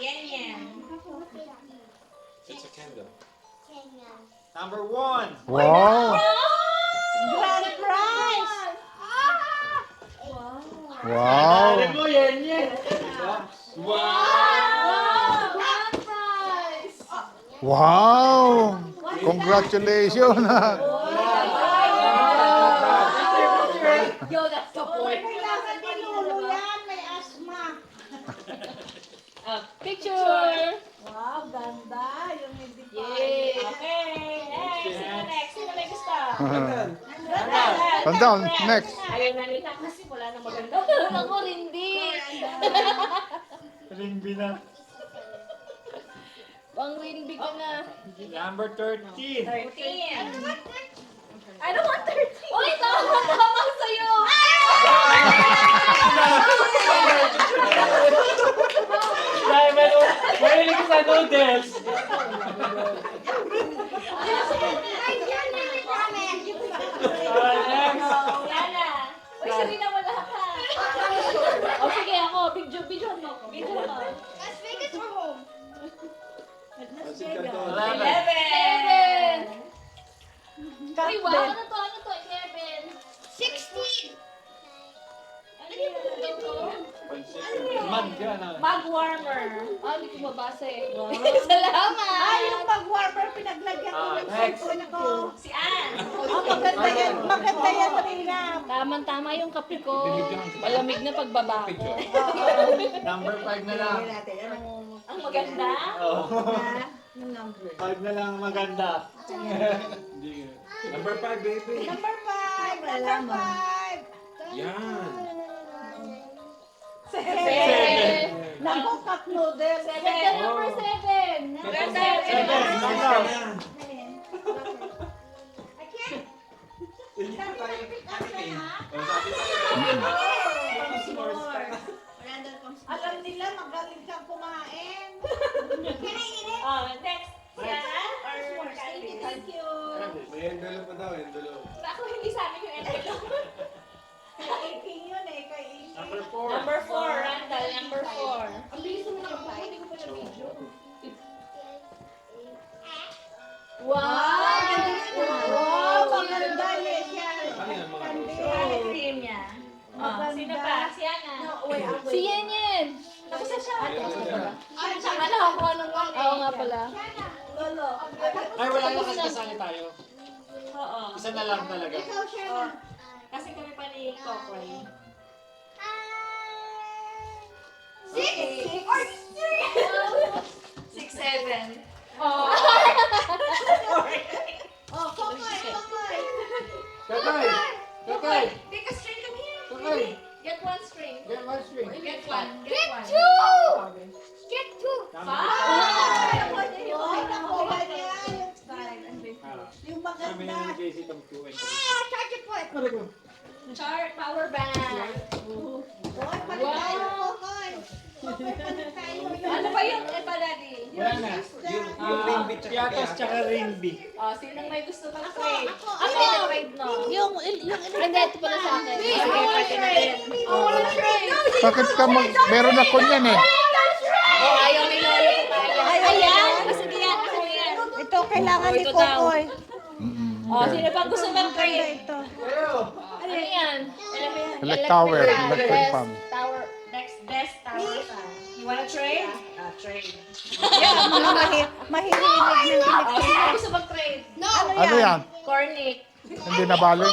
Yen. It's a candle. Number 1. Wow! Grand prize! Wow! mo, Yen. Wow! Grand prize! Wow! Congratulations! Yo, that's the point. Kailangan ni Lolo yan, may asthma. Picture! Wow, ganda. Yung hindi pa. Yay! Okay, next. Sino next? Sino may gusto? Tandaan, next. Ayaw na nila kasi wala na maganda. Ako, hindi. Ringbi na. Pang windy ka na. Number 13. 13. I don't want 13. Uy, tama sa'yo. Dahil mahilig sa noodles. Next. Yana. Uy, sabi na wala ka. O sige, ako. Video mo. Video mo. Las Vegas or home? 11. 11. Uy, wow. Ano to? 11. 16. Ano yung to? Mag yan ah. Mag warmer. Hindi ko mabasa eh. Salamat. Ah, yung mag-warmer, pinaglagyan ko ng next. cellphone ko. Si Ann. Oh, maganda yan. Maganda yan, Rina. Tama yung kape ko. Malamig na pagbaba ko. Number 5 na lang. Ang maganda. Oh. Yung number. 5 na lang maganda. Number 5, baby. Number 5. Number 5. Yan. 7. Seven. Naku, cup noodles. Seven. Number 7. Number 7. Alam nila, magaling kang kumain. Next. Siana or Candy? Thank you. May envelope pa daw, envelope. Ako hindi sa amin yung envelope. Kay King yun eh, kay King. Number 4. Number 4, Randall. Number 4. Ang bilis mo naman ako. Hindi ko pa na-video. Wow! Wow, maganda yes yan. Ano yan, mga Ang cream niya. Sino pa? Si Ana. Si Yen Yen. Tapos na siya. Ano ako anong one eh. Oo nga pala. Lolo. Ay, wala na kasi kasali tayo. Oo. Isa na lang talaga. Ikaw siya. Kasi kami pa ni Kokoy. 6 or 6, 7. Oh, Kokoy, Kokoy. Kakay! Kakay! Take a string, come here. Kakay! Get one string. Get one string. Get one. Get one. 2! Get 2! Number Five. 5. Oh, nakuha niya. Yung Kami maganda. nilagay si Tom 2 and 3. Ah, charge it po. Chart power bank. Boy, palit tayo, Kokoy. Kokoy, palit tayo. Ano ba yung iba, Daddy? Wala na. Piatos tsaka ringbi. Sinong may gusto pang trade? Ako, Ako ako. yung trade no. Hindi, ito pala sa akin. Please, Okay, I wanna pati na trade. rin. I wanna trade. Bakit ka meron ako niyan eh? Oh, ayaw ni Lolo ko tayo. Ayan. Sige yan. Sige yan. Ito kailangan ni Ito daw. Kokoy. Oh, sino pa gusto bang Ganda trade? ito. Ano yan? Electric tower, electric pump. Tower. Desk tower. You wanna trade? Trade. Yan, mga mahihilig ng Oh, sino electric. gusto bang trade? No. Ano yan? Cornic. Hindi na bali?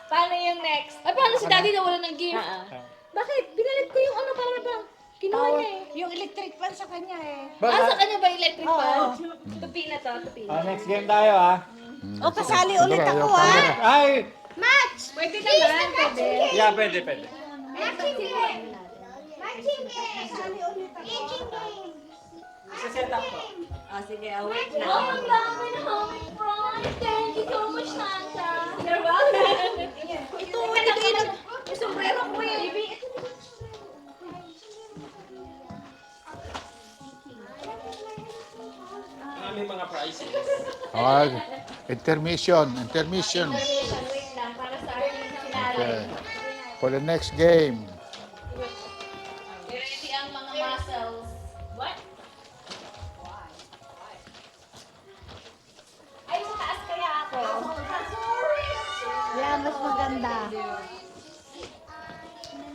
Paano yung next? Ay, paano si Daddy nawala ng gift? Bakit? Binalit ko yung ano para ba? Kinuha niya eh. Yung electric fan sa kanya eh. Sa kanya ba electric Oo. fan? Tupi na to, tupi. Next game tayo ah. O, kasali ulit ako ha. Ay! Match! Pwede naman, pwede. Yeah, pwede, pwede. Matching game! Matching game! Kasali ulit ako. Matching game! Isa-set up ko. Sige, wait na. Oh, ang dami na homing prize. Thank you so much, Santa. You're welcome. Ito, yung sombrero ko eh. May mga prizes. Intermission. Wait lang, para sa ating Okay. sinali. For the next game. kanyang mga muscles. What? Ay, mataas kaya ako. Yeah, mas maganda.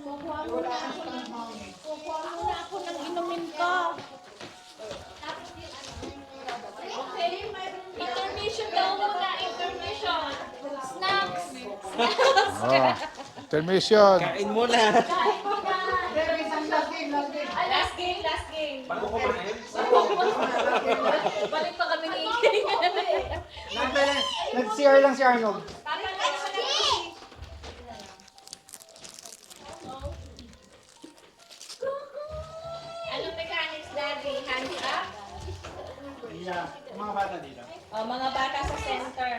Kukuha muna ako ng inumin ko. Okay, intermission daw muna, intermission. Snacks. Oh. Intermission. Kain mo na. Kain muna. Ay, last game. Bago kumain, Balik pa kami ni King. Nag-CR lang si Arnold. Anong mechanics, Daddy? Hands up? Yeah, mga bata dito. O, mga bata sa center.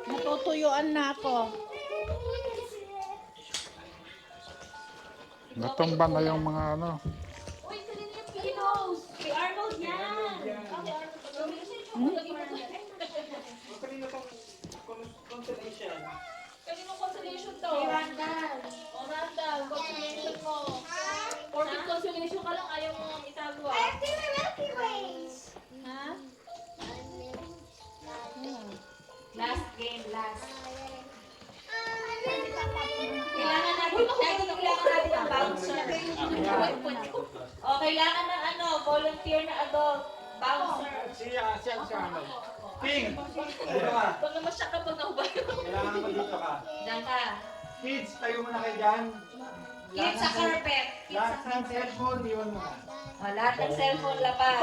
Natutuyuan na ako. Natumba na yung mga ano. Uy, kanina yung pillows. Kay Arnold yan. Kanino consolation to? O, Randall, consolation mo. Porkit consolation ka lang, ayaw mo itago ah. Ha? Last game, last. Kailangan natin ang bouncer. O, kailangan ng ano, volunteer na adult. Bouncer. Si Arnold. Ping! Dito ka. Huwag naman siya kapag nahubay. Kailangan mo dito ka. Diyan ka. Kids, tayo muna kayo dyan. Eat sa carpet. Lahat ng cellphone, iwan mo na. O, lahat ng cellphone lapad.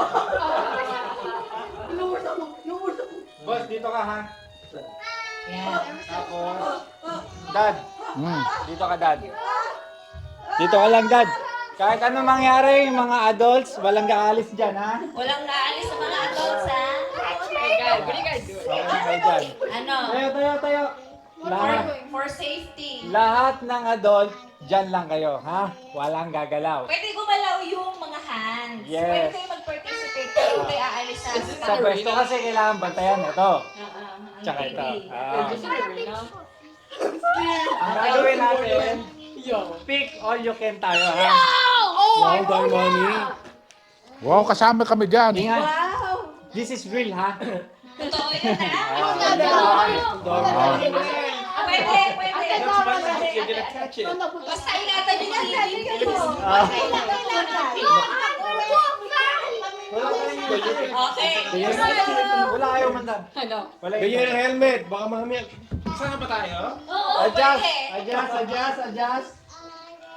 Boss, dito ka ha. Yan. Tapos, Dad, Hmm. dito ka Dad. Dito ka lang Dad. Kahit anong mangyari, yung mga adults, walang kaalis dyan ha. Walang naalis sa mga adults, ha? Okay na kayo dyan. Ano? Tayo. Lahat, For safety. lahat ng adult, dyan lang kayo ha. Walang gagalaw. Pwede gumalaw yung mga hands. Yes. Pwede kayo mag-participate pero kayo aalis sa Sa pwesto kasi kailangan bantayan ito. ang Tsaka ito. baby. Ang gagawin natin, pick all you can tayo ha. Wow, dahil money. Wow, kasama kami dyan. Ingat. This is real ha. Totoo yan, ha? Pwede. Basta ingatan nyo yung TV. Okay. Wala kayo mandan. Wala ganyan ang helmet. Baka mamaya. Saan na ba tayo? Oo, Adjust. pwede.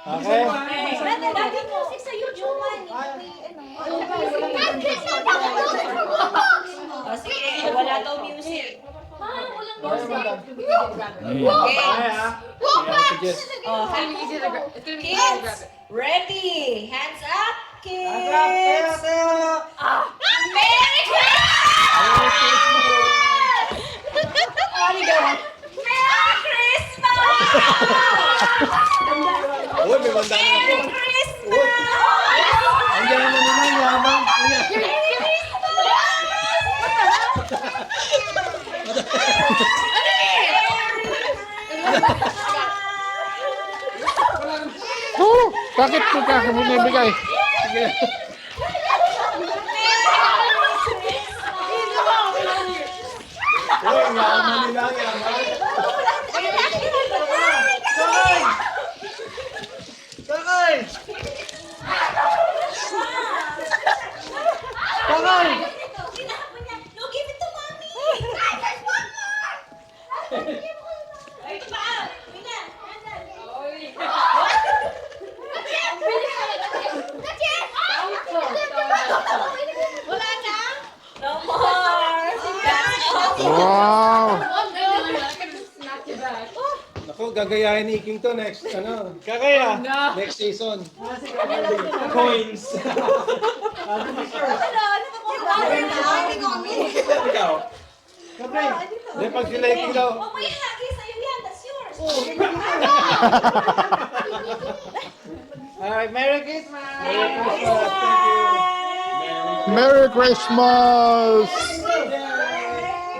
Okay. Lagi music sa YouTube, man. O, sige. Wala daw music. Ha? Walang music. Okay ha. Oh, kids, ready. Hands up, kids. Tayo. Merry Christmas! Merry Christmas! Uy, may mandaan ako. Merry Christmas! Andiyan naman nila, yabang. Oh, bakit ko ka binibigay? Sige. Uy, yaman nila, yaman. Sakay! Sakay! No, give it to mommy! Ay, ito pa! Mina! Wala na? No more! That's all! Wow. Naku, gagayahin ni King to next, Kakaya! next season. Coins. Ikaw. Kakay! Hindi, pag sila King daw. Oh, may hagi sa'yo yan. That's yours. Alright, Merry Christmas! Merry Christmas!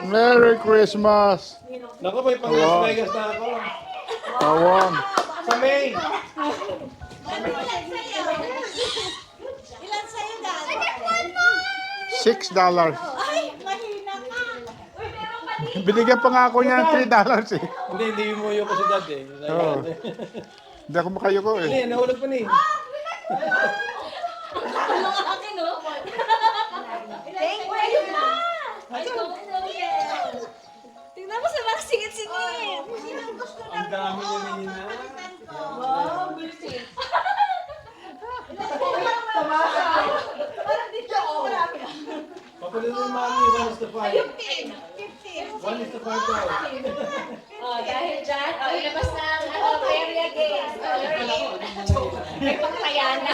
Merry Christmas! Naku, may pang Las Vegas na ako. Tawon. Sa May. Ano ulit sa'yo? $6. Ay, mahina ka. Uy, meron pa dito. Binigyan pa nga ako niya ng $3 eh. Hindi mo yung kasi dad eh. Oo. Hindi ako makayuko eh. Hindi, nahulog pa ni. Ano ang akin, no? Thank Uy, ayun na! I don't know yet. Tingnan mo sa mga singit-singit. Sinong gusto na Ang dami niya nina. Wow, bilis. Parang dito ako marami. Papalit mo yung mami, 1:5. 15. 1:5 daw. Oh, dahil dyan, oh, ilabas na ang area games. May pagkaya na.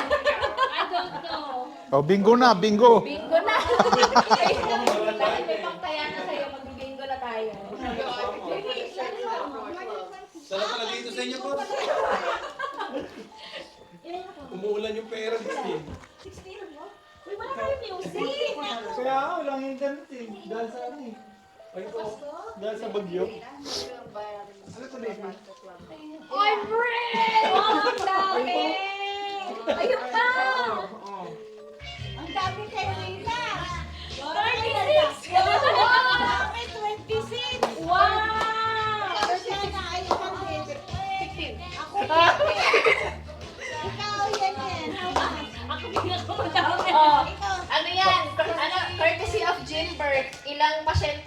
I don't know. Oh, bingo na, bingo. Bingo na. Dahil may pagkaya na sa'yo, mag-bingo na tayo. Sarap pala dito sa inyo po. Umuulan yung pera din. 16 mo? Uy, wala tayong music. Kaya walang internet eh. Dahil sa ano eh. Ay po. Dahil sa bagyo. Ano to baby? Oy, Brit! Oh, ang dami! Ayun pa! Ang dami kayo nila. 36! Dami, 26. Wow! Ikaw siya na ay Ako Ikaw yan yan. Ako pinakamadami. Oh, Ikaw. ano yan? Ano, courtesy of Gilbert. Ilang pasyente